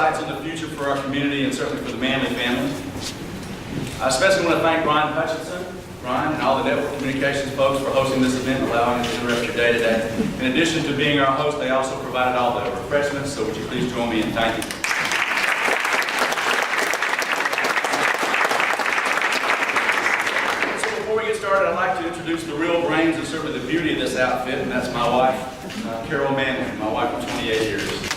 sights on the future for our community and certainly for the Manley family. I especially want to thank Ryan Hutchinson, Ryan, and all the network communications folks for hosting this event and allowing us to interrupt your day today. In addition to being our host, they also provided all the refreshments, so would you please join me in thanking them. So before we get started, I'd like to introduce the real brains and certainly the beauty of this outfit, and that's my wife, Carol Manley, my wife of 28 years.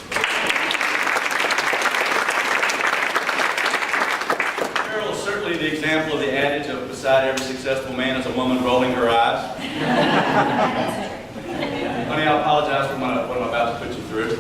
Certainly the example of the adage of beside every successful man is a woman rolling her eyes. Honey, I apologize for what I'm about to put you through.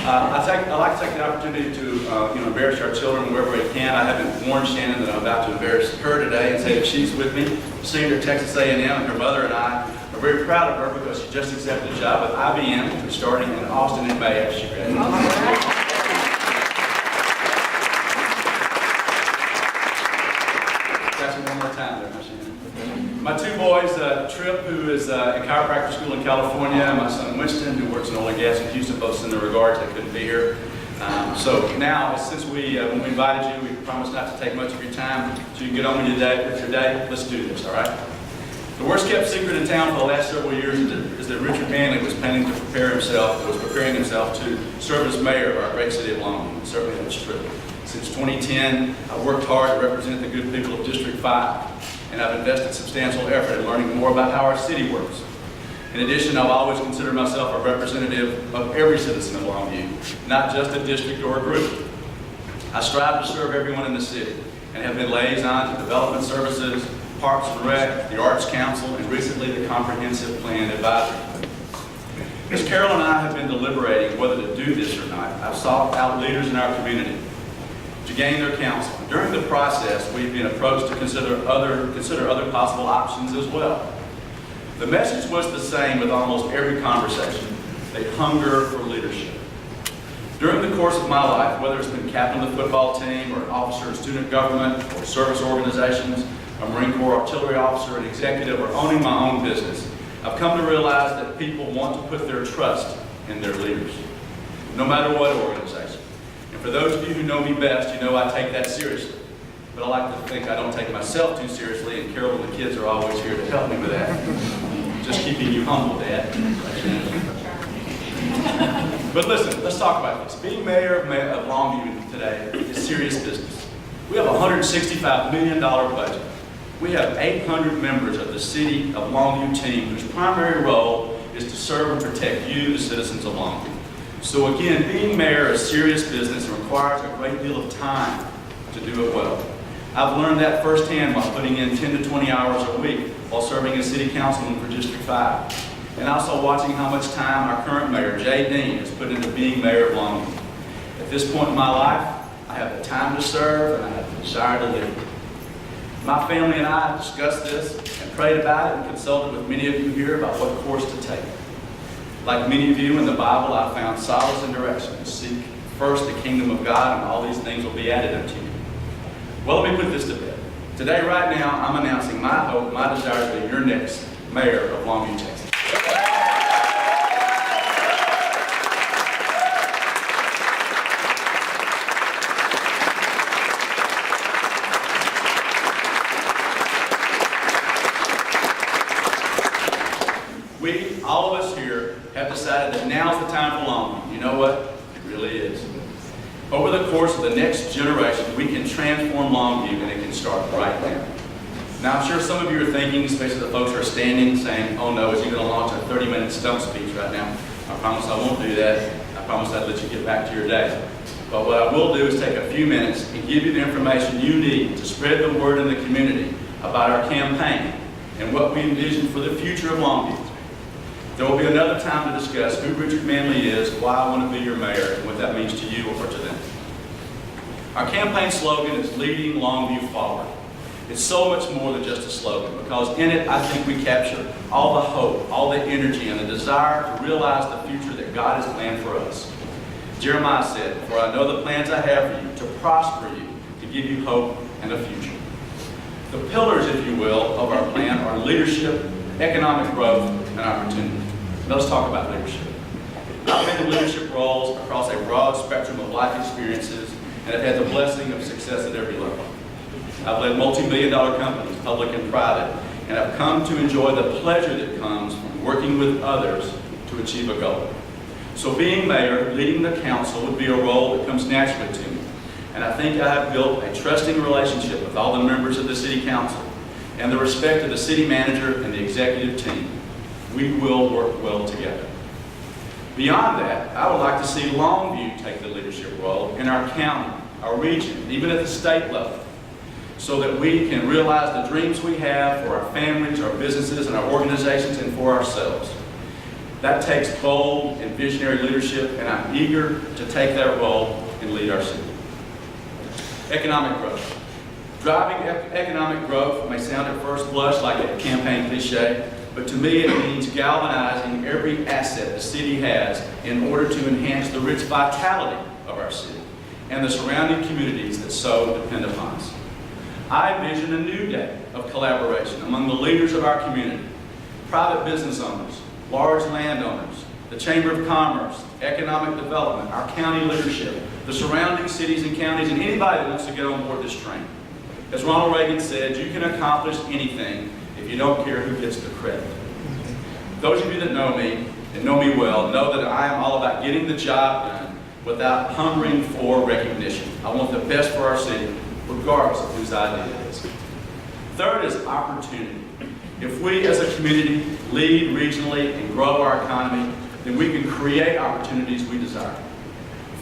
I'd like to take the opportunity to embarrass our children wherever we can. I haven't warned Shannon that I'm about to embarrass her today and say that she's with me, senior at Texas A&M, and her mother and I are very proud of her because she just accepted a job with IBM, starting in Austin in May after she graduated. One more time there, my two boys, Tripp, who is in chiropractor school in California, and my son Winston, who works in oil and gas in Houston, both send their regards. They couldn't be here. So now, since when we invited you, we promised not to take much of your time, so you can get on with your day. Let's do this, all right? The worst kept secret in town for the last several years is that Richard Manley was preparing himself to serve as mayor of our great city of Longview. Certainly that's true. Since 2010, I've worked hard to represent the good people of District 5, and I've invested substantial effort in learning more about how our city works. In addition, I've always considered myself a representative of every citizen of Longview, not just a district or a group. I strive to serve everyone in the city and have been liaison to development services, Parks and Rec, the Arts Council, and recently the Comprehensive Plan Advisory Committee. As Carol and I have been deliberating whether to do this or not, I've sought out leaders in our community to gain their counsel. During the process, we've been approached to consider other possible options as well. The message was the same with almost every conversation. They hunger for leadership. During the course of my life, whether it's been captain of the football team, or an officer in student government, or service organizations, a Marine Corps artillery officer, an executive, or owning my own business, I've come to realize that people want to put their trust in their leaders, no matter what organization. And for those of you who know me best, you know I take that seriously. But I like to think I don't take myself too seriously, and Carol and the kids are always here to help me with that. Just keeping you humble, Dad. But listen, let's talk about this. Being mayor of Longview today is serious business. We have a $165 million budget. We have 800 members of the City of Longview team whose primary role is to serve and protect you, the citizens of Longview. So again, being mayor is serious business and requires a great deal of time to do it well. I've learned that firsthand while putting in 10 to 20 hours a week while serving as city councilman for District 5. And also watching how much time our current mayor, Jay Dean, has put into being mayor of Longview. At this point in my life, I have the time to serve and I have the desire to live. My family and I have discussed this and prayed about it and consulted with many of you here about what course to take. Like many of you in the Bible, I found solace and direction. Seek first the kingdom of God, and all these things will be added unto you. Well, let me put this to bed. Today, right now, I'm announcing my hope, my desire to be your next mayor of Longview, Texas. All of us here have decided that now's the time for Longview. You know what? It really is. Over the course of the next generation, we can transform Longview, and it can start right now. Now, I'm sure some of you are thinking, especially the folks who are standing, saying, oh no, is he going to launch a 30-minute stump speech right now? I promise I won't do that. I promise I'd let you get back to your day. But what I will do is take a few minutes and give you the information you need to spread the word in the community about our campaign and what we envision for the future of Longview. There will be another time to discuss who Richard Manley is, why I want to be your mayor, and what that means to you or to them. Our campaign slogan is Leading Longview Forward. It's so much more than just a slogan, because in it I think we capture all the hope, all the energy, and the desire to realize the future that God has planned for us. Jeremiah said, "For I know the plans I have for you, to prosper you, to give you hope and a future." The pillars, if you will, of our plan are leadership, economic growth, and opportunity. Now let's talk about leadership. I've been in leadership roles across a broad spectrum of life experiences and have had the blessing of success at every level. I've led multi-million-dollar companies, public and private, and I've come to enjoy the pleasure that comes from working with others to achieve a goal. So being mayor, leading the council would be a role that comes naturally to me. And I think I have built a trusting relationship with all the members of the city council and the respect of the city manager and the executive team. We will work well together. Beyond that, I would like to see Longview take the leadership role in our county, our region, even at the state level, so that we can realize the dreams we have for our families, our businesses, and our organizations, and for ourselves. That takes bold and visionary leadership, and I'm eager to take that role and lead our city. Economic growth. Driving economic growth may sound at first blush like a campaign cliche, but to me it means galvanizing every asset the city has in order to enhance the rich vitality of our city and the surrounding communities that so depend upon us. I envision a new day of collaboration among the leaders of our community, private business owners, large landowners, the Chamber of Commerce, economic development, our county leadership, the surrounding cities and counties, and anybody that wants to get on board this train. As Ronald Reagan said, you can accomplish anything if you don't care who gets the credit. Those of you that know me and know me well know that I am all about getting the job done without hungering for recognition. I want the best for our city, regardless of whose idea it is. Third is opportunity. If we as a community lead regionally and grow our economy, then we can create opportunities we desire.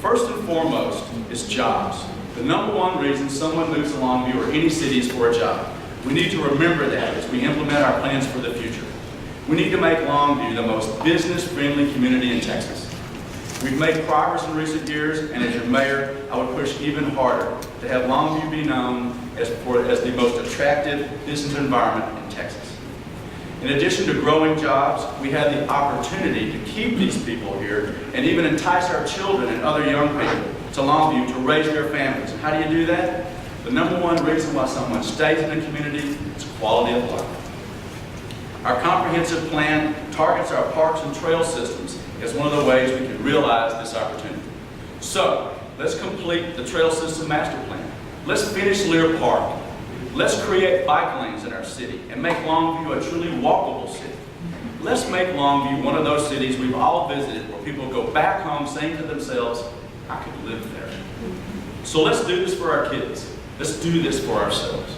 First and foremost is jobs. The number one reason someone moves to Longview or any city is for a job. We need to remember that as we implement our plans for the future. We need to make Longview the most business-friendly community in Texas. We've made progress in recent years, and as your mayor, I would push even harder to have Longview be known as the most attractive business environment in Texas. In addition to growing jobs, we have the opportunity to keep these people here and even entice our children and other young people to Longview to raise their families. And how do you do that? The number one reason why someone stays in a community is quality of life. Our comprehensive plan targets our parks and trail systems as one of the ways we can realize this opportunity. So, let's complete the trail system master plan. Let's finish Lear Park. Let's create bike lanes in our city and make Longview a truly walkable city. Let's make Longview one of those cities we've all visited where people go back home saying to themselves, I could live there. So let's do this for our kids. Let's do this for ourselves.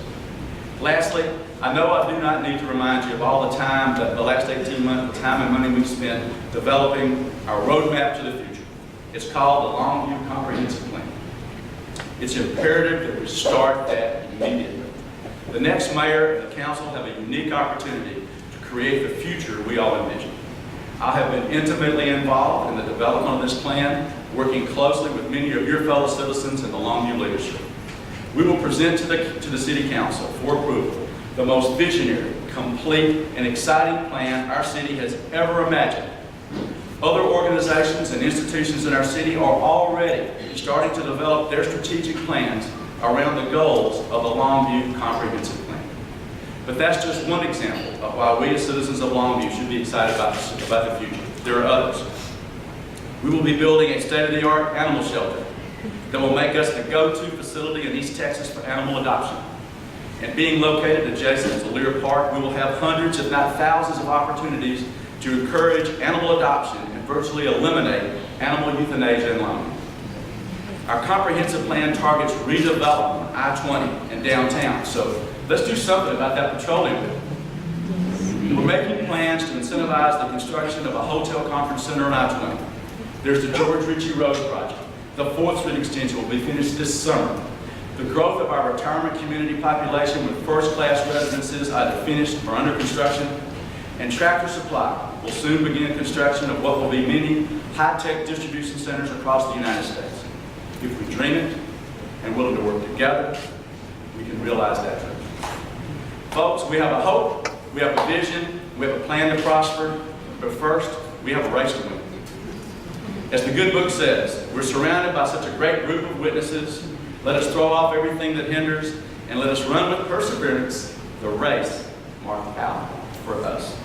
Lastly, I know I do not need to remind you of all the time that the last 18 months, the time and money we've spent developing our roadmap to the future. It's called the Longview Comprehensive Plan. It's imperative that we start that immediately. The next mayor and the council have a unique opportunity to create the future we all envision. I have been intimately involved in the development of this plan, working closely with many of your fellow citizens in the Longview leadership. We will present to the City Council for approval the most visionary, complete, and exciting plan our city has ever imagined. Other organizations and institutions in our city are already starting to develop their strategic plans around the goals of the Longview Comprehensive Plan. But that's just one example of why we as citizens of Longview should be excited about the future. There are others. We will be building a state-of-the-art animal shelter that will make us the go-to facility in East Texas for animal adoption. And being located adjacent to Lear Park, we will have hundreds, if not thousands, of opportunities to encourage animal adoption and virtually eliminate animal euthanasia in Longview. Our comprehensive plan targets redevelopment on I-20 and downtown, so let's do something about that petroleum bill. We're making plans to incentivize the construction of a hotel conference center on I-20. There's the George Ritchie Road project. The 4th Street extension will be finished this summer. The growth of our retirement community population with first-class residences either finished or under construction. And Tractor Supply will soon begin construction of what will be many high-tech distribution centers across the United States. If we dream it and willing to work together, we can realize that dream. Folks, we have a hope, we have a vision, we have a plan to prosper, but first, we have a race to win. As the good book says, we're surrounded by such a great group of witnesses. Let us throw off everything that hinders, and let us run with perseverance the race marked out for us.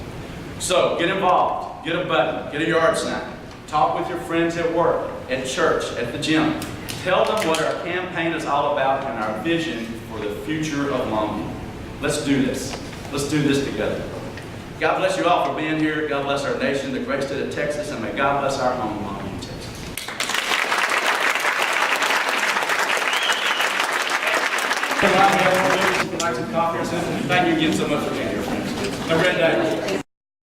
So, get involved, get a button, get a yard sign, Talk with your friends at work, at church, at the gym. Tell them what our campaign is all about and our vision for the future of Longview. Let's do this. Let's do this together. God bless you all for being here. God bless our nation, the great state of Texas, and may God bless our home, Longview, Texas. Thank you again so much for being here, friends. Have a great day.